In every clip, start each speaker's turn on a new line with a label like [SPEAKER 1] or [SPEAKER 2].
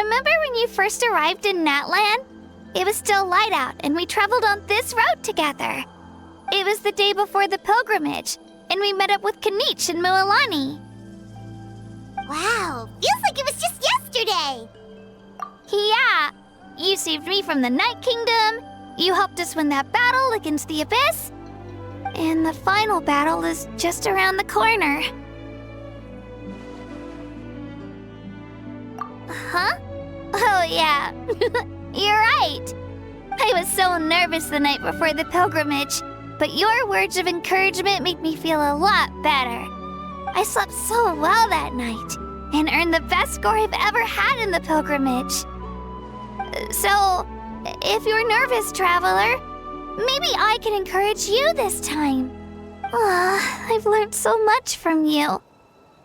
[SPEAKER 1] remember when you first arrived in Natlan? It was still light out, and we traveled on this road together. It was the day before the pilgrimage, and we met up with Kanich and Mualani.
[SPEAKER 2] Wow, feels like it was just yesterday.
[SPEAKER 1] Yeah, you saved me from the Night Kingdom, you helped us win that battle against the Abyss, and the final battle is just around the corner. Huh? Oh yeah, you're right. I was so nervous the night before the pilgrimage, but your words of encouragement made me feel a lot better. I slept so well that night, and earned the best score I've ever had in the pilgrimage. So, if you're nervous, Traveler, maybe I can encourage you this time. I've learned so much from you,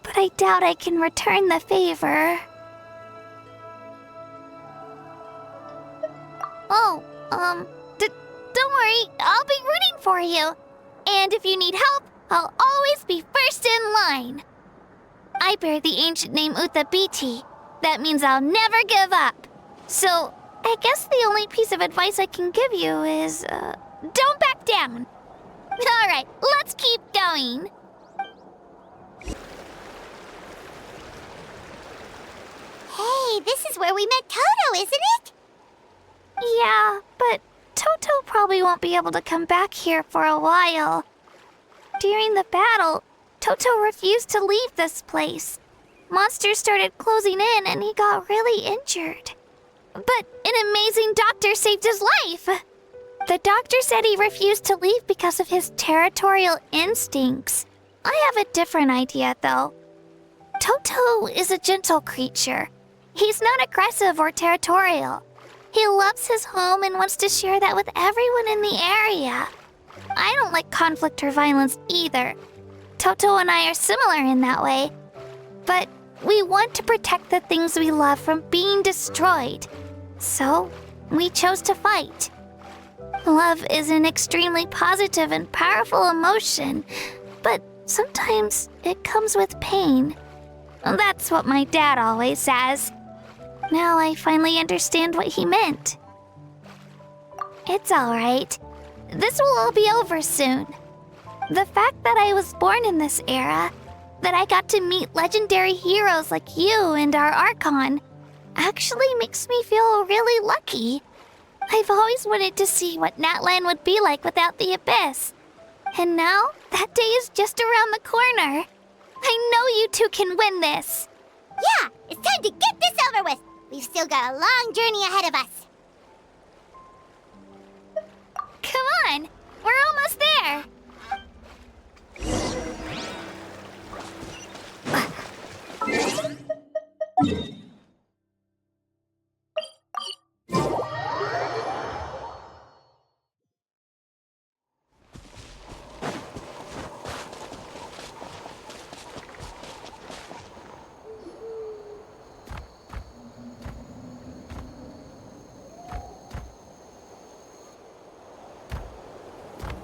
[SPEAKER 1] but I doubt I can return the favor. Don't worry, I'll be rooting for you. And if you need help, I'll always be first in line. I bear the ancient name Utabiti. That means I'll never give up. So, I guess the only piece of advice I can give you is, don't back down. All right, let's keep going.
[SPEAKER 2] Hey, this is where we met Toto, isn't it?
[SPEAKER 1] Yeah, but Toto probably won't be able to come back here for a while. During the battle, Toto refused to leave this place. Monsters started closing in and he got really injured. But an amazing doctor saved his life. The doctor said he refused to leave because of his territorial instincts. I have a different idea, though. Toto is a gentle creature. He's not aggressive or territorial. He loves his home and wants to share that with everyone in the area. I don't like conflict or violence either. Toto and I are similar in that way. But we want to protect the things we love from being destroyed. So, we chose to fight. Love is an extremely positive and powerful emotion, but sometimes it comes with pain. That's what my dad always says. Now I finally understand what he meant. It's all right. This will all be over soon. The fact that I was born in this era, that I got to meet legendary heroes like you and our Archon, actually makes me feel really lucky. I've always wanted to see what Natlan would be like without the Abyss. And now, that day is just around the corner. I know you two can win this.
[SPEAKER 2] Yeah, it's time to get this over with. We've still got a long journey ahead of us.
[SPEAKER 1] Come on, we're almost there.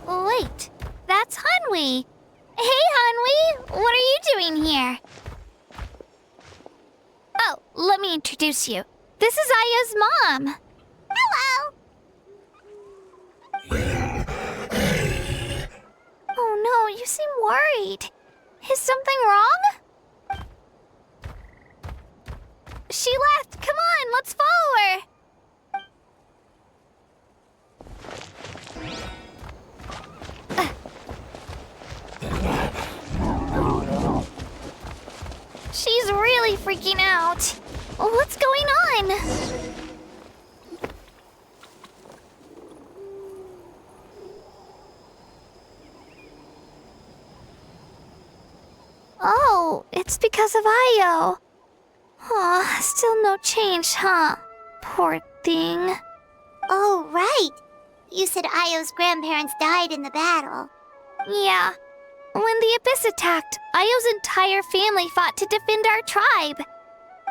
[SPEAKER 1] Wait, that's Hanwi. Hey, Hanwi, what are you doing here? Oh, let me introduce you. This is Aya's mom.
[SPEAKER 2] Hello!
[SPEAKER 1] Oh no, you seem worried. Is something wrong? She left. Come on, let's follow her. She's really freaking out. What's going on? Oh, it's because of Io. Aw, still no change, huh? Poor thing.
[SPEAKER 2] Oh, right. You said Io's grandparents died in the battle.
[SPEAKER 1] Yeah. When the Abyss attacked, Io's entire family fought to defend our tribe.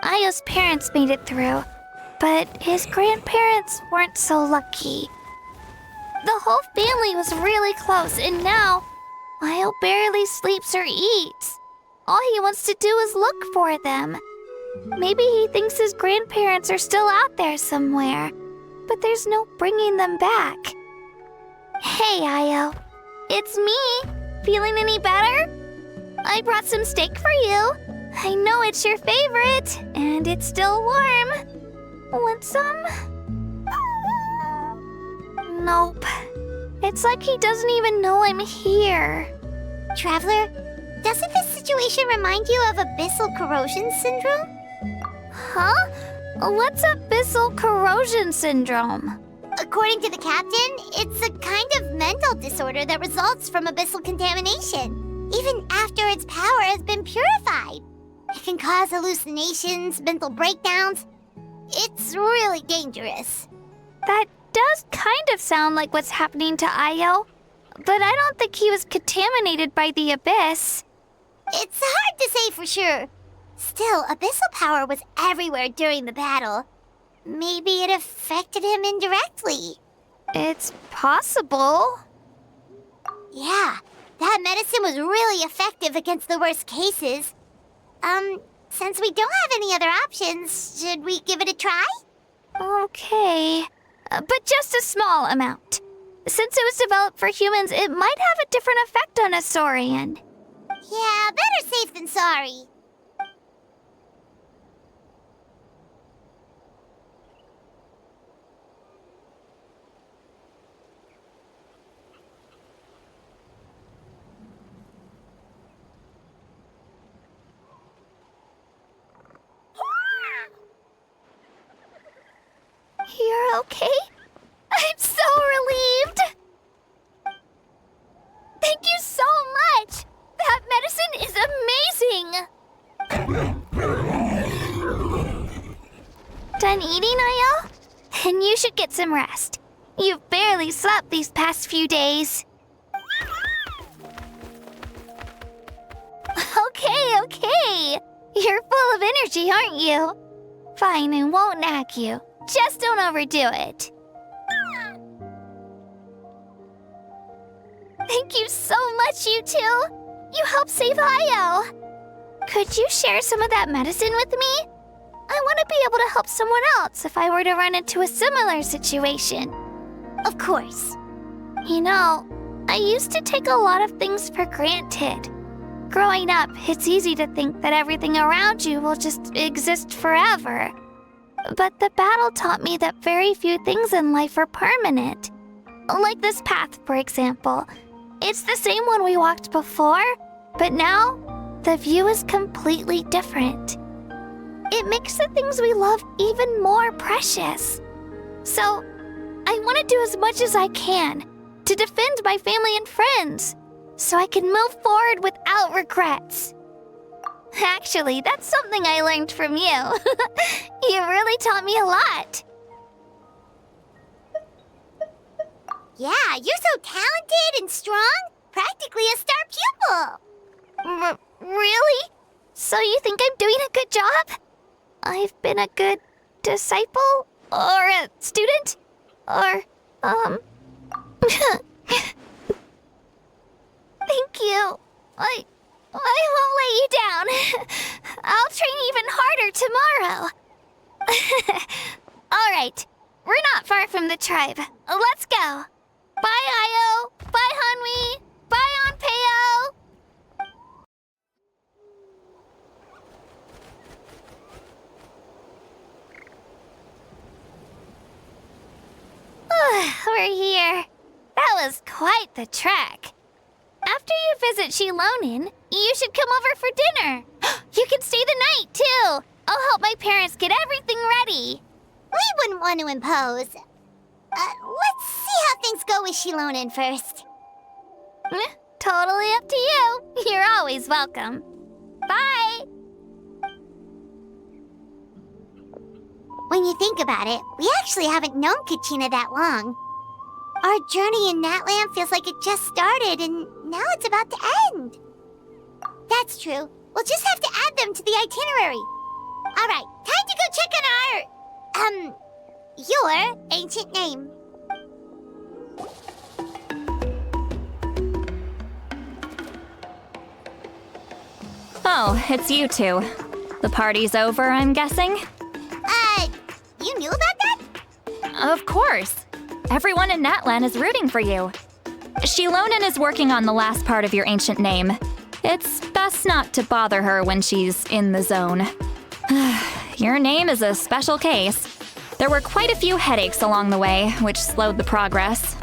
[SPEAKER 1] Io's parents made it through, but his grandparents weren't so lucky. The whole family was really close, and now Io barely sleeps or eats. All he wants to do is look for them. Maybe he thinks his grandparents are still out there somewhere, but there's no bringing them back. Hey, Io. It's me. Feeling any better? I brought some steak for you. I know it's your favorite, and it's still warm. Want some? Nope. It's like he doesn't even know I'm here.
[SPEAKER 2] Traveler, doesn't this situation remind you of Abyssal corrosion syndrome?
[SPEAKER 1] Huh? What's Abyssal corrosion syndrome?
[SPEAKER 2] According to the captain, it's a kind of mental disorder that results from abyssal contamination, even after its power has been purified. It can cause hallucinations, mental breakdowns. It's really dangerous.
[SPEAKER 1] That does kind of sound like what's happening to Io, but I don't think he was contaminated by the abyss.
[SPEAKER 2] It's hard to say for sure. Still, abyssal power was everywhere during the battle. Maybe it affected him indirectly.
[SPEAKER 1] It's possible.
[SPEAKER 2] Yeah, that medicine was really effective against the worst cases. Since we don't have any other options, should we give it a try?
[SPEAKER 1] Okay, but just a small amount. Since it was developed for humans, it might have a different effect on a Saurian.
[SPEAKER 2] Yeah, better safe than sorry.
[SPEAKER 1] You're okay? I'm so relieved! Thank you so much! That medicine is amazing! Done eating, Io? Then you should get some rest. You've barely slept these past few days. Okay. You're full of energy, aren't you? Fine, I won't nag you. Just don't overdo it. Thank you so much, you two. You helped save Io. Could you share some of that medicine with me? I want to be able to help someone else if I were to run into a similar situation.
[SPEAKER 2] Of course.
[SPEAKER 1] You know, I used to take a lot of things for granted. Growing up, it's easy to think that everything around you will just exist forever. But the battle taught me that very few things in life are permanent. Like this path, for example. It's the same one we walked before, but now the view is completely different. It makes the things we love even more precious. So, I want to do as much as I can to defend my family and friends, so I can move forward without regrets. Actually, that's something I learned from you. You really taught me a lot.
[SPEAKER 2] Yeah, you're so talented and strong. Practically a star pupil.
[SPEAKER 1] Really? So you think I'm doing a good job? I've been a good disciple? Or a student? Or, Thank you. I won't let you down. I'll train even harder tomorrow. All right, we're not far from the tribe. Let's go. Bye, Io. Bye, Hanwi. Bye, Onpeo. We're here. That was quite the trek. After you visit Xilonen, you should come over for dinner. You can stay the night, too. I'll help my parents get everything ready.
[SPEAKER 2] We wouldn't want to impose. Let's see how things go with Xilonen first.
[SPEAKER 1] Totally up to you. You're always welcome. Bye.
[SPEAKER 2] When you think about it, we actually haven't known Kachina that long. Our journey in Natlan feels like it just started, and now it's about to end. That's true. We'll just have to add them to the itinerary. All right, time to go check on your ancient name.
[SPEAKER 3] Oh, it's you two.
[SPEAKER 1] The party's over, I'm guessing?
[SPEAKER 2] You knew about that?
[SPEAKER 1] Of course. Everyone in Natlan is rooting for you. Xilonen is working on the last part of your ancient name. It's best not to bother her when she's in the zone. Your name is a special case. There were quite a few headaches along the way, which slowed the progress.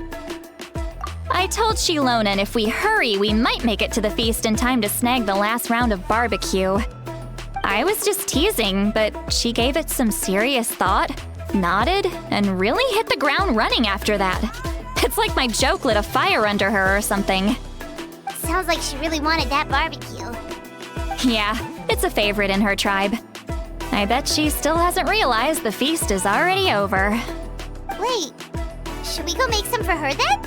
[SPEAKER 1] I told Xilonen if we hurry, we might make it to the feast in time to snag the last round of barbecue. I was just teasing, but she gave it some serious thought, nodded, and really hit the ground running after that. It's like my joke lit a fire under her or something.
[SPEAKER 2] Sounds like she really wanted that barbecue.
[SPEAKER 1] Yeah, it's a favorite in her tribe. I bet she still hasn't realized the feast is already over.
[SPEAKER 2] Wait, should we go make some for her then?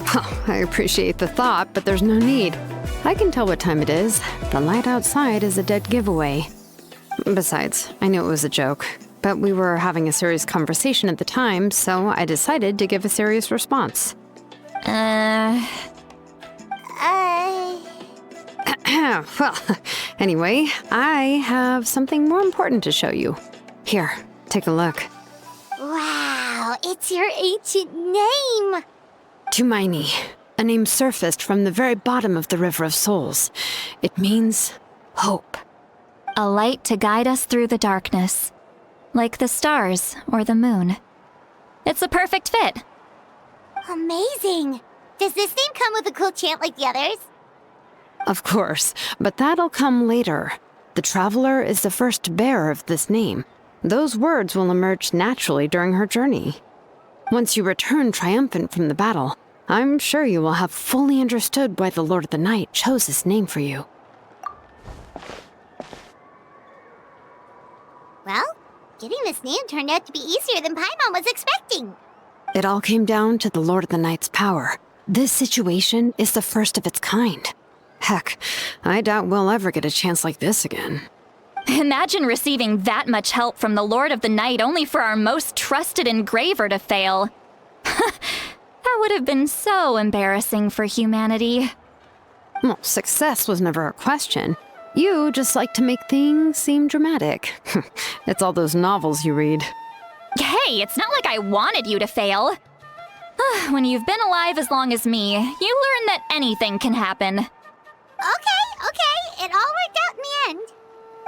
[SPEAKER 3] Oh, I appreciate the thought, but there's no need. I can tell what time it is. The light outside is a dead giveaway. Besides, I knew it was a joke, but we were having a serious conversation at the time, so I decided to give a serious response. Well, anyway, I have something more important to show you. Here, take a look.
[SPEAKER 2] Wow, it's your ancient name!
[SPEAKER 3] Tumaini, a name surfaced from the very bottom of the River of Souls. It means hope.
[SPEAKER 1] A light to guide us through the darkness, like the stars or the moon. It's a perfect fit.
[SPEAKER 2] Amazing! Does this name come with a cool chant like the others?
[SPEAKER 3] Of course, but that'll come later. The Traveler is the first bearer of this name. Those words will emerge naturally during her journey. Once you return triumphant from the battle, I'm sure you will have fully understood why the Lord of the Night chose this name for you.
[SPEAKER 2] Well, getting this name turned out to be easier than Paimon was expecting.
[SPEAKER 3] It all came down to the Lord of the Night's power. This situation is the first of its kind. Heck, I doubt we'll ever get a chance like this again.
[SPEAKER 1] Imagine receiving that much help from the Lord of the Night only for our most trusted engraver to fail. That would have been so embarrassing for humanity.
[SPEAKER 3] Well, success was never a question. You just like to make things seem dramatic. It's all those novels you read.
[SPEAKER 1] Hey, it's not like I wanted you to fail. When you've been alive as long as me, you learn that anything can happen.
[SPEAKER 2] Okay, it all worked out in the end.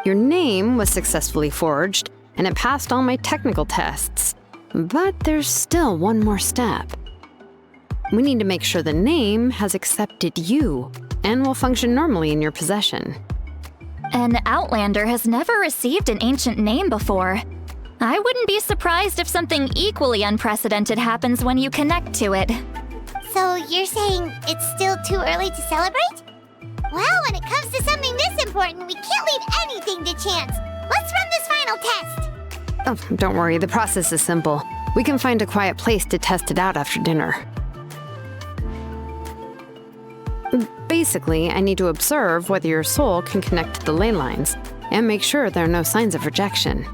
[SPEAKER 3] Your name was successfully forged, and it passed all my technical tests. But there's still one more step. We need to make sure the name has accepted you, and will function normally in your possession.
[SPEAKER 1] An Outlander has never received an ancient name before. I wouldn't be surprised if something equally unprecedented happens when you connect to it.
[SPEAKER 2] So you're saying it's still too early to celebrate? Well, when it comes to something this important, we can't leave anything to chance. Let's run this final test.
[SPEAKER 3] Oh, don't worry, the process is simple. We can find a quiet place to test it out after dinner. Basically, I need to observe whether your soul can connect to the ley lines, and make sure there are no signs of rejection.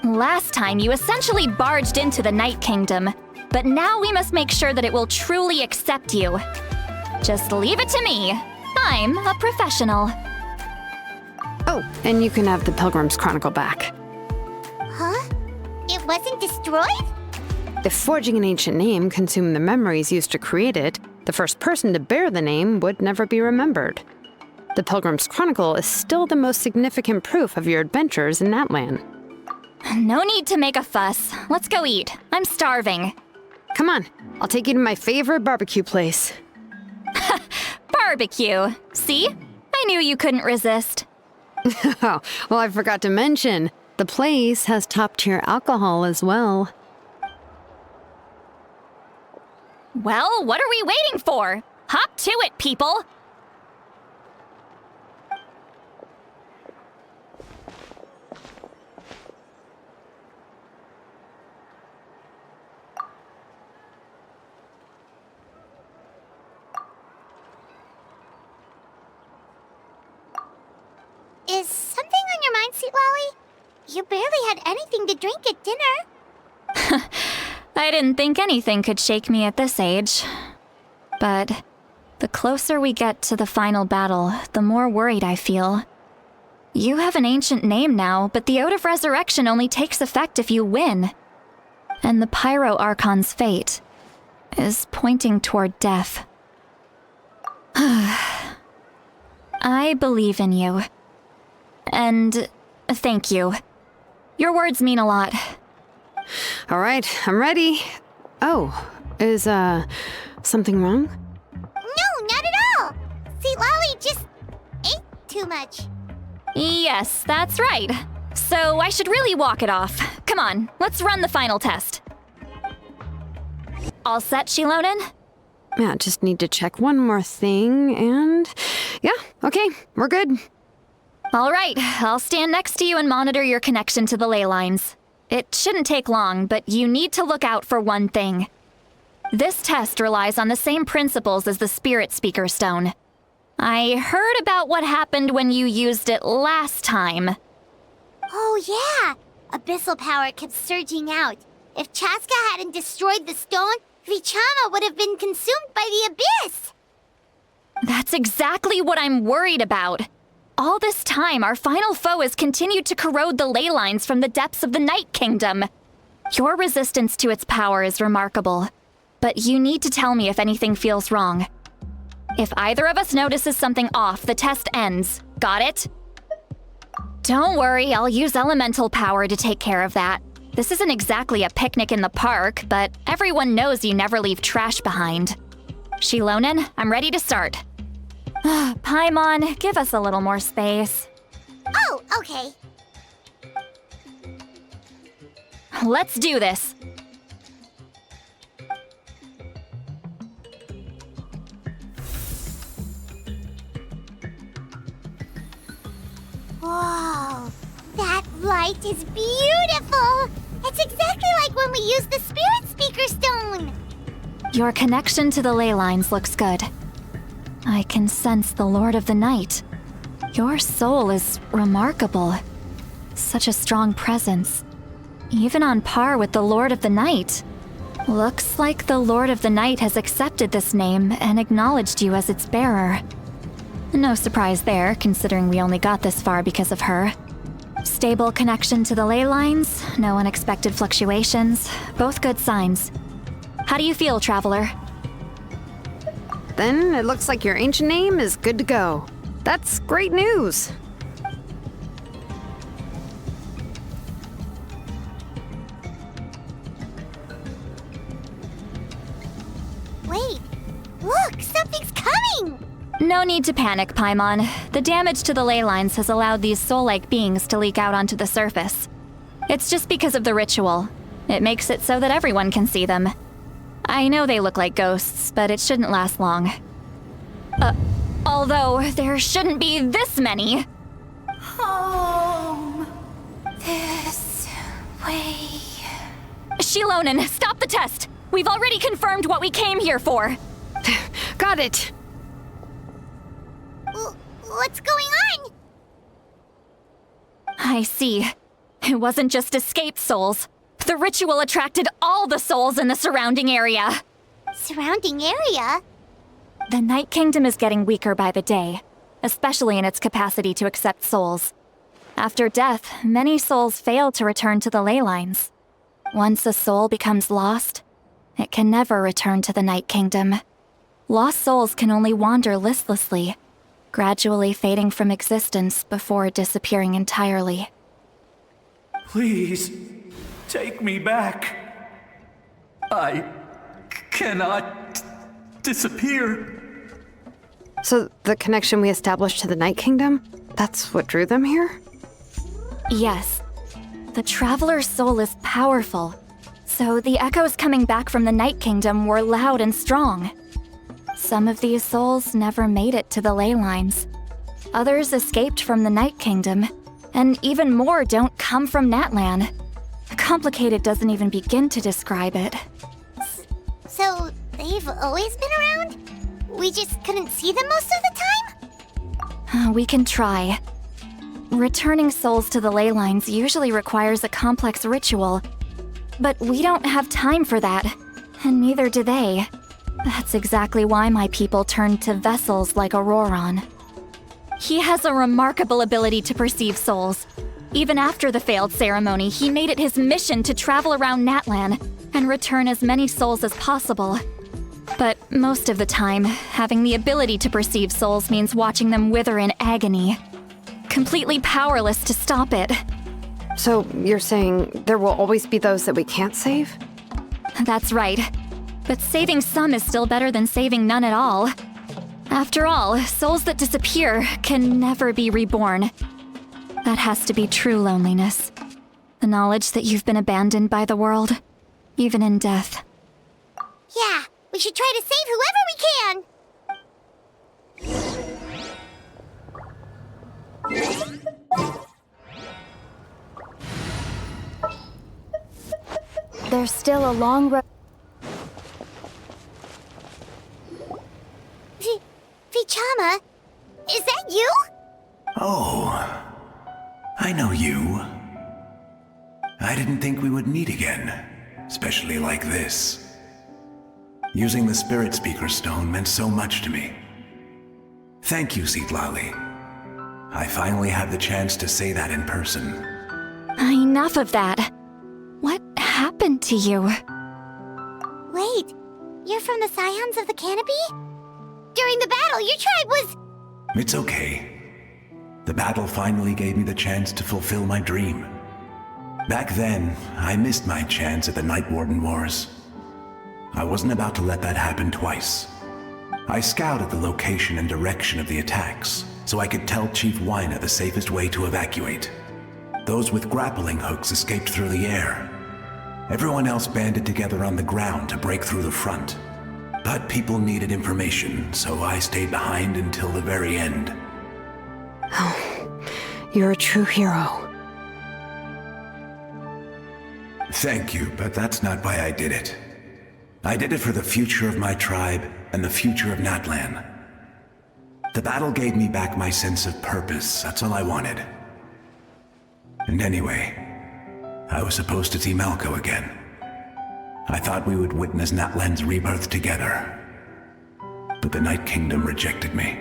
[SPEAKER 1] Last time, you essentially barged into the Night Kingdom, but now we must make sure that it will truly accept you. Just leave it to me. I'm a professional.
[SPEAKER 3] Oh, and you can have the Pilgrim's Chronicle back.
[SPEAKER 2] Huh? It wasn't destroyed?
[SPEAKER 3] If forging an ancient name consumed the memories used to create it, the first person to bear the name would never be remembered. The Pilgrim's Chronicle is still the most significant proof of your adventures in Natlan.
[SPEAKER 1] No need to make a fuss. Let's go eat. I'm starving.
[SPEAKER 3] Come on, I'll take you to my favorite barbecue place.
[SPEAKER 1] Barbecue. See? I knew you couldn't resist.
[SPEAKER 3] Oh, well, I forgot to mention, the place has top-tier alcohol as well.
[SPEAKER 1] Well, what are we waiting for? Hop to it, people!
[SPEAKER 2] Is something on your mind, Citlali? You barely had anything to drink at dinner.
[SPEAKER 1] I didn't think anything could shake me at this age. But the closer we get to the final battle, the more worried I feel.
[SPEAKER 4] You have an ancient name now, but the Ode of Resurrection only takes effect if you win. And the Pyro Archon's fate is pointing toward death. I believe in you. And thank you. Your words mean a lot.
[SPEAKER 3] All right, I'm ready. Oh, is, something wrong?
[SPEAKER 2] No, not at all! Citlali just ate too much.
[SPEAKER 4] Yes, that's right. So I should really walk it off. Come on, let's run the final test. All set, Xilonen?
[SPEAKER 3] Yeah, just need to check one more thing, and... yeah, okay, we're good.
[SPEAKER 4] All right, I'll stand next to you and monitor your connection to the ley lines. It shouldn't take long, but you need to look out for one thing. This test relies on the same principles as the Spirit Speaker Stone. I heard about what happened when you used it last time.
[SPEAKER 2] Oh yeah! Abyssal power kept surging out. If Chaska hadn't destroyed the stone, Vichama would have been consumed by the abyss!
[SPEAKER 4] That's exactly what I'm worried about. All this time, our final foe has continued to corrode the ley lines from the depths of the Night Kingdom. Your resistance to its power is remarkable, but you need to tell me if anything feels wrong. If either of us notices something off, the test ends. Got it? Don't worry, I'll use elemental power to take care of that. This isn't exactly a picnic in the park, but everyone knows you never leave trash behind. Xilonen, I'm ready to start. Paimon, give us a little more space.
[SPEAKER 2] Oh, okay.
[SPEAKER 4] Let's do this.
[SPEAKER 2] Whoa, that light is beautiful! It's exactly like when we used the Spirit Speaker Stone!
[SPEAKER 4] Your connection to the ley lines looks good. I can sense the Lord of the Night. Your soul is remarkable. Such a strong presence. Even on par with the Lord of the Night. Looks like the Lord of the Night has accepted this name and acknowledged you as its bearer. No surprise there, considering we only got this far because of her. Stable connection to the ley lines, no unexpected fluctuations, both good signs. How do you feel, Traveler?
[SPEAKER 3] Then it looks like your ancient name is good to go. That's great news.
[SPEAKER 2] Wait, look, something's coming!
[SPEAKER 4] No need to panic, Paimon. The damage to the ley lines has allowed these soul-like beings to leak out onto the surface. It's just because of the ritual. It makes it so that everyone can see them. I know they look like ghosts, but it shouldn't last long. Although there shouldn't be this many.
[SPEAKER 1] Home. This way.
[SPEAKER 4] Xilonen, stop the test! We've already confirmed what we came here for.
[SPEAKER 3] Got it.
[SPEAKER 2] What's going on?
[SPEAKER 4] I see. It wasn't just escaped souls. The ritual attracted all the souls in the surrounding area.
[SPEAKER 2] Surrounding area?
[SPEAKER 4] The Night Kingdom is getting weaker by the day, especially in its capacity to accept souls. After death, many souls fail to return to the ley lines. Once a soul becomes lost, it can never return to the Night Kingdom. Lost souls can only wander listlessly, gradually fading from existence before disappearing entirely.
[SPEAKER 5] Please, take me back. I cannot disappear.
[SPEAKER 3] So the connection we established to the Night Kingdom, that's what drew them here?
[SPEAKER 4] Yes. The Traveler's soul is powerful, so the echoes coming back from the Night Kingdom were loud and strong. Some of these souls never made it to the ley lines. Others escaped from the Night Kingdom, and even more don't come from Natlan. Complicated doesn't even begin to describe it.
[SPEAKER 2] So, they've always been around? We just couldn't see them most of the time?
[SPEAKER 4] We can try. Returning souls to the ley lines usually requires a complex ritual, but we don't have time for that, and neither do they. That's exactly why my people turned to vessels like Auroron. He has a remarkable ability to perceive souls. Even after the failed ceremony, he made it his mission to travel around Natlan and return as many souls as possible. But most of the time, having the ability to perceive souls means watching them wither in agony. Completely powerless to stop it.
[SPEAKER 3] So you're saying there will always be those that we can't save?
[SPEAKER 4] That's right. But saving some is still better than saving none at all. After all, souls that disappear can never be reborn. That has to be true loneliness. The knowledge that you've been abandoned by the world, even in death.
[SPEAKER 2] Yeah, we should try to save whoever we can.
[SPEAKER 6] There's still a long road.
[SPEAKER 2] Vichama, is that you?
[SPEAKER 7] Oh, I know you. I didn't think we would meet again, especially like this. Using the Spirit Speaker Stone meant so much to me. Thank you, Citlali. I finally had the chance to say that in person.
[SPEAKER 4] Enough of that. What happened to you?
[SPEAKER 2] Wait, you're from the Scions of the Canopy? During the battle, your tribe was...
[SPEAKER 7] It's okay. The battle finally gave me the chance to fulfill my dream. Back then, I missed my chance at the Night Warden Wars. I wasn't about to let that happen twice. I scouted the location and direction of the attacks, so I could tell Chief Wyna the safest way to evacuate. Those with grappling hooks escaped through the air. Everyone else banded together on the ground to break through the front. But people needed information, so I stayed behind until the very end.
[SPEAKER 3] Oh, you're a true hero.
[SPEAKER 7] Thank you, but that's not why I did it. I did it for the future of my tribe and the future of Natlan. The battle gave me back my sense of purpose, that's all I wanted. And anyway, I was supposed to see Malco again. I thought we would witness Natlan's rebirth together. But the Night Kingdom rejected me.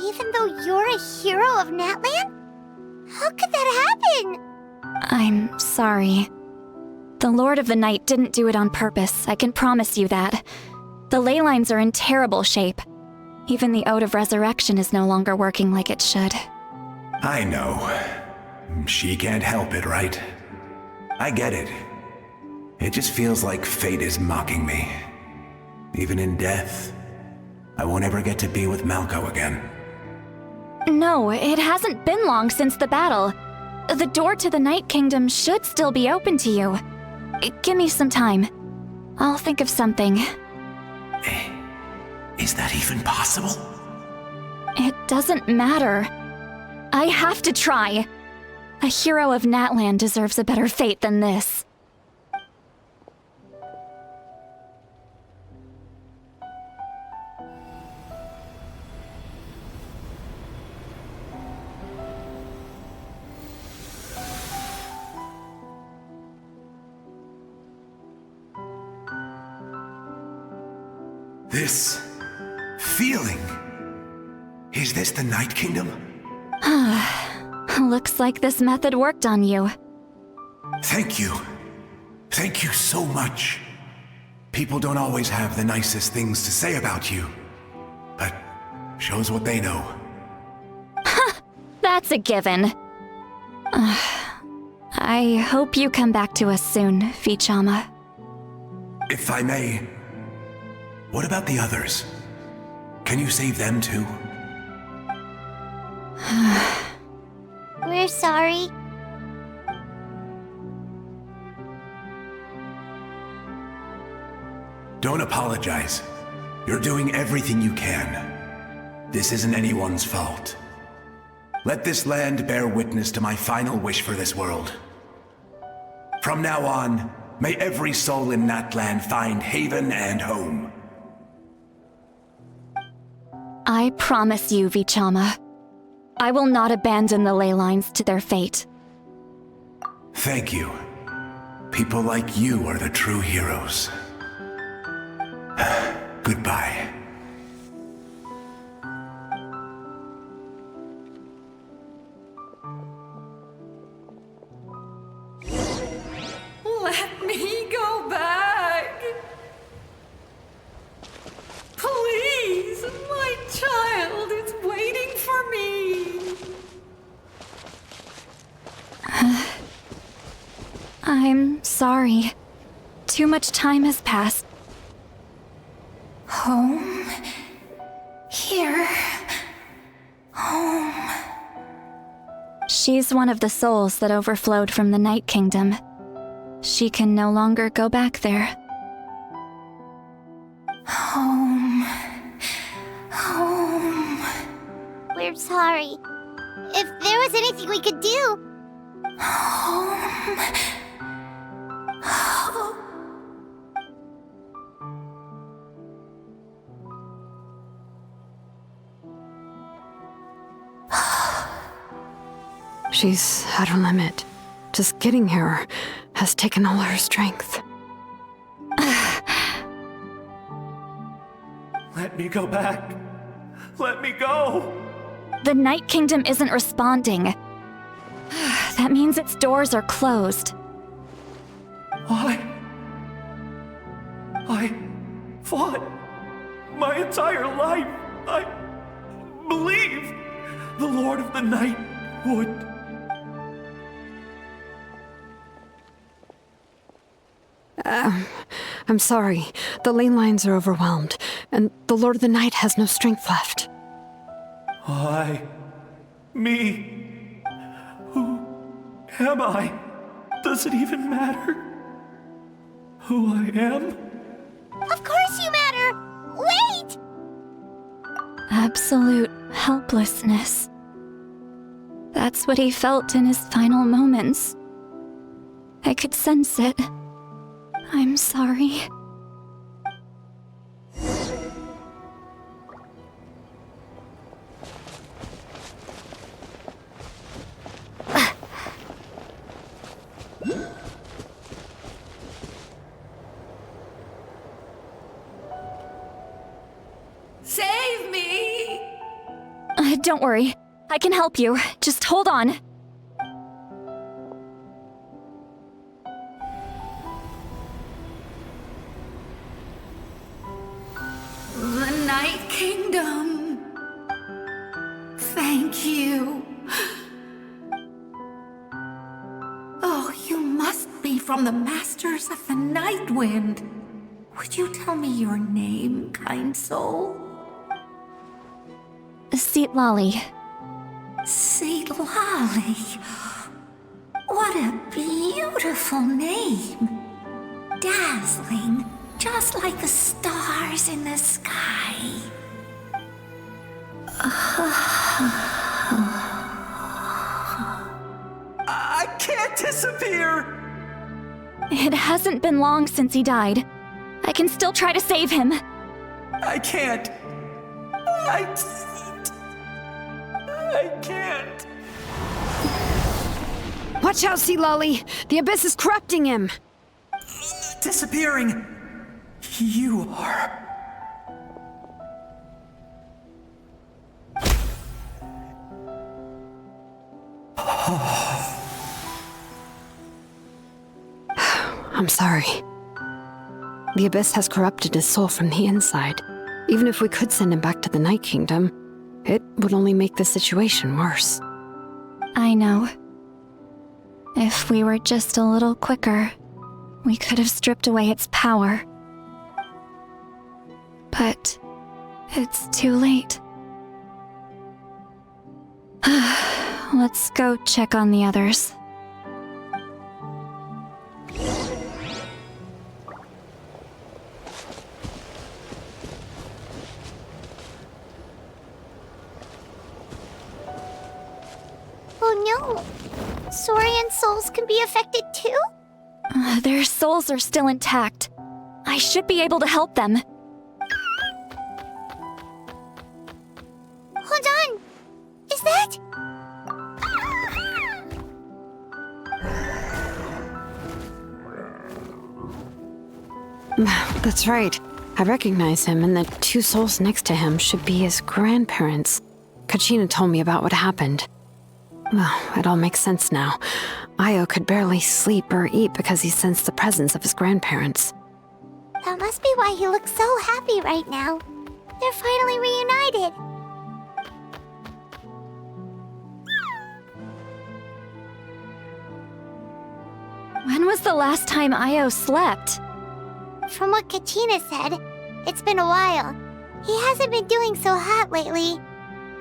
[SPEAKER 2] Even though you're a hero of Natlan? How could that happen?
[SPEAKER 4] I'm sorry. The Lord of the Night didn't do it on purpose, I can promise you that. The ley lines are in terrible shape. Even the Ode of Resurrection is no longer working like it should.
[SPEAKER 7] I know. She can't help it, right? I get it. It just feels like fate is mocking me. Even in death, I won't ever get to be with Malco again.
[SPEAKER 4] No, it hasn't been long since the battle. The door to the Night Kingdom should still be open to you. Give me some time. I'll think of something.
[SPEAKER 7] Is that even possible?
[SPEAKER 4] It doesn't matter. I have to try. A hero of Natlan deserves a better fate than this.
[SPEAKER 7] This feeling. Is this the Night Kingdom?
[SPEAKER 4] Looks like this method worked on you.
[SPEAKER 7] Thank you. Thank you so much. People don't always have the nicest things to say about you, but shows what they know.
[SPEAKER 4] That's a given. I hope you come back to us soon, Vichama.
[SPEAKER 7] If I may, what about the others? Can you save them too?
[SPEAKER 2] We're sorry.
[SPEAKER 7] Don't apologize. You're doing everything you can. This isn't anyone's fault. Let this land bear witness to my final wish for this world. From now on, may every soul in Natlan find haven and home.
[SPEAKER 4] I promise you, Vichama. I will not abandon the ley lines to their fate.
[SPEAKER 7] Thank you. People like you are the true heroes. Goodbye.
[SPEAKER 4] I'm sorry. Too much time has passed.
[SPEAKER 6] Home? Here? Home?
[SPEAKER 4] She's one of the souls that overflowed from the Night Kingdom. She can no longer go back there.
[SPEAKER 6] Home. Home.
[SPEAKER 2] We're sorry. If there was anything we could do...
[SPEAKER 6] Home. Home.
[SPEAKER 3] She's at her limit. Just getting here has taken all her strength.
[SPEAKER 5] Let me go back. Let me go.
[SPEAKER 4] The Night Kingdom isn't responding. That means its doors are closed.
[SPEAKER 5] I fought my entire life. I believed the Lord of the Night would.
[SPEAKER 3] I'm sorry. The ley lines are overwhelmed, and the Lord of the Night has no strength left.
[SPEAKER 5] Why? Me? Who am I? Does it even matter who I am?
[SPEAKER 2] Of course you matter! Wait!
[SPEAKER 4] Absolute helplessness. That's what he felt in his final moments. I could sense it. I'm sorry.
[SPEAKER 6] Save me!
[SPEAKER 4] Don't worry. I can help you. Just hold on.
[SPEAKER 6] The Night Kingdom. Thank you. Oh, you must be from the Masters of the Night Wind. Would you tell me your name, kind soul?
[SPEAKER 4] Citlali.
[SPEAKER 6] Citlali. What a beautiful name. Dazzling, just like the stars in the sky.
[SPEAKER 5] I can't disappear!
[SPEAKER 4] It hasn't been long since he died. I can still try to save him.
[SPEAKER 5] I can't. I can't.
[SPEAKER 3] Watch out, Citlali! The Abyss is corrupting him!
[SPEAKER 5] Disappearing. You are.
[SPEAKER 3] I'm sorry. The Abyss has corrupted his soul from the inside. Even if we could send him back to the Night Kingdom, it would only make the situation worse.
[SPEAKER 4] I know. If we were just a little quicker, we could have stripped away its power. But it's too late. Let's go check on the others.
[SPEAKER 2] Oh no! Saurian souls can be affected too?
[SPEAKER 4] Their souls are still intact. I should be able to help them.
[SPEAKER 2] Hold on! Is that...
[SPEAKER 3] That's right. I recognize him, and the two souls next to him should be his grandparents. Kachina told me about what happened. Well, it all makes sense now. Io could barely sleep or eat because he sensed the presence of his grandparents.
[SPEAKER 2] That must be why he looks so happy right now. They're finally reunited.
[SPEAKER 4] When was the last time Io slept?
[SPEAKER 2] From what Kachina said, it's been a while. He hasn't been doing so hot lately.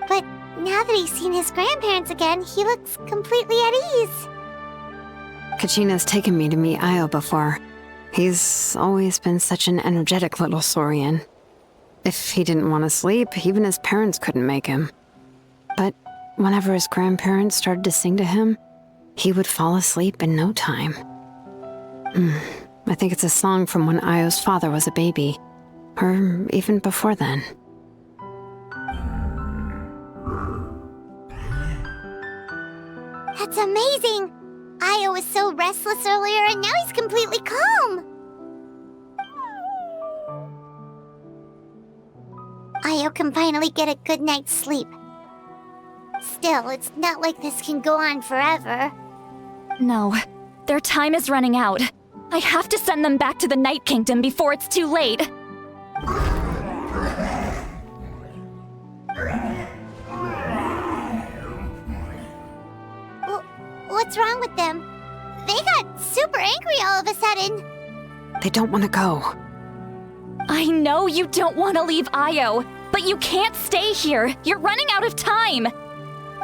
[SPEAKER 2] But now that he's seen his grandparents again, he looks completely at ease.
[SPEAKER 3] Kachina's taken me to meet Io before. He's always been such an energetic little saurian. If he didn't want to sleep, even his parents couldn't make him. But whenever his grandparents started to sing to him, he would fall asleep in no time. I think it's a song from when Io's father was a baby, or even before then.
[SPEAKER 2] That's amazing! Io was so restless earlier, and now he's completely calm. Io can finally get a good night's sleep. Still, it's not like this can go on forever.
[SPEAKER 4] No, their time is running out. I have to send them back to the Night Kingdom before it's too late.
[SPEAKER 2] What's wrong with them? They got super angry all of a sudden.
[SPEAKER 3] They don't want to go.
[SPEAKER 4] I know you don't want to leave Io, but you can't stay here. You're running out of time.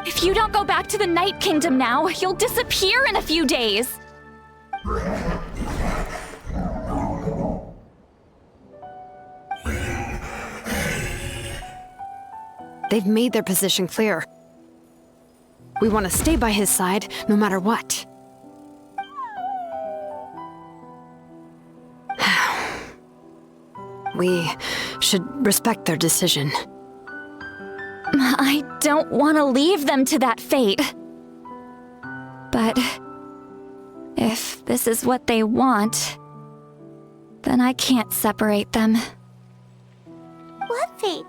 [SPEAKER 4] If you don't go back to the Night Kingdom now, you'll disappear in a few days.
[SPEAKER 3] They've made their position clear. We want to stay by his side, no matter what. We should respect their decision.
[SPEAKER 4] I don't want to leave them to that fate. But if this is what they want, then I can't separate them.
[SPEAKER 2] What fate?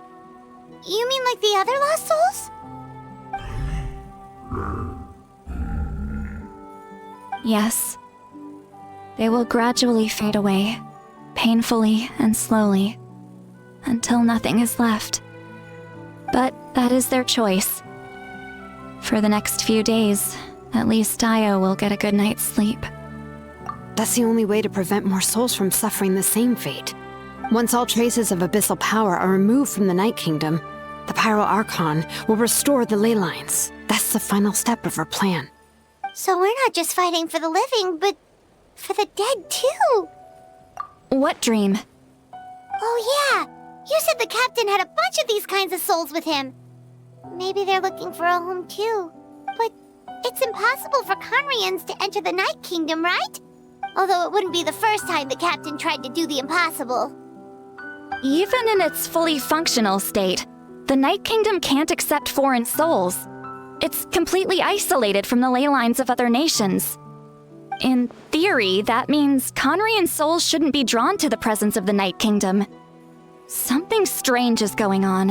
[SPEAKER 2] You mean like the other lost souls?
[SPEAKER 4] Yes. They will gradually fade away, painfully and slowly, until nothing is left. But that is their choice. For the next few days, at least Io will get a good night's sleep.
[SPEAKER 3] That's the only way to prevent more souls from suffering the same fate. Once all traces of abyssal power are removed from the Night Kingdom, the Pyro Archon will restore the ley lines. That's the final step of our plan.
[SPEAKER 2] So we're not just fighting for the living, but for the dead too.
[SPEAKER 4] What dream?
[SPEAKER 2] Oh yeah, you said the captain had a bunch of these kinds of souls with him. Maybe they're looking for a home too. But it's impossible for Conrians to enter the Night Kingdom, right? Although it wouldn't be the first time the captain tried to do the impossible.
[SPEAKER 4] Even in its fully functional state, the Night Kingdom can't accept foreign souls. It's completely isolated from the ley lines of other nations. In theory, that means Conrian souls shouldn't be drawn to the presence of the Night Kingdom. Something strange is going on.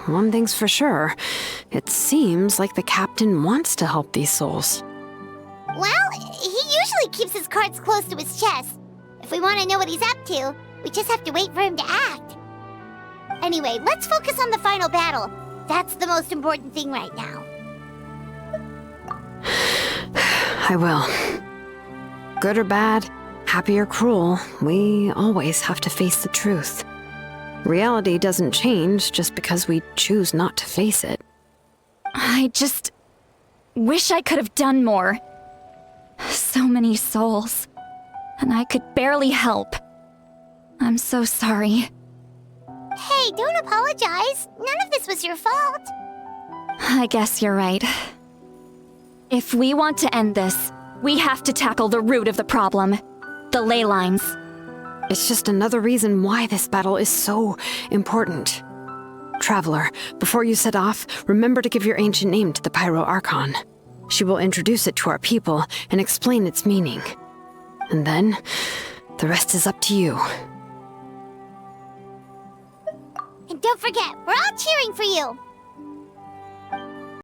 [SPEAKER 3] One thing's for sure. It seems like the captain wants to help these souls.
[SPEAKER 2] Well, he usually keeps his cards close to his chest. If we want to know what he's up to, we just have to wait for him to act. Anyway, let's focus on the final battle. That's the most important thing right now.
[SPEAKER 3] I will. Good or bad, happy or cruel, we always have to face the truth. Reality doesn't change just because we choose not to face it.
[SPEAKER 4] I just wish I could have done more. So many souls, and I could barely help. I'm so sorry.
[SPEAKER 2] Hey, don't apologize. None of this was your fault.
[SPEAKER 4] I guess you're right. If we want to end this, we have to tackle the root of the problem. The ley lines.
[SPEAKER 3] It's just another reason why this battle is so important. Traveler, before you set off, remember to give your ancient name to the Pyro Archon. She will introduce it to our people and explain its meaning. And then, the rest is up to you.
[SPEAKER 2] And don't forget, we're all cheering for you.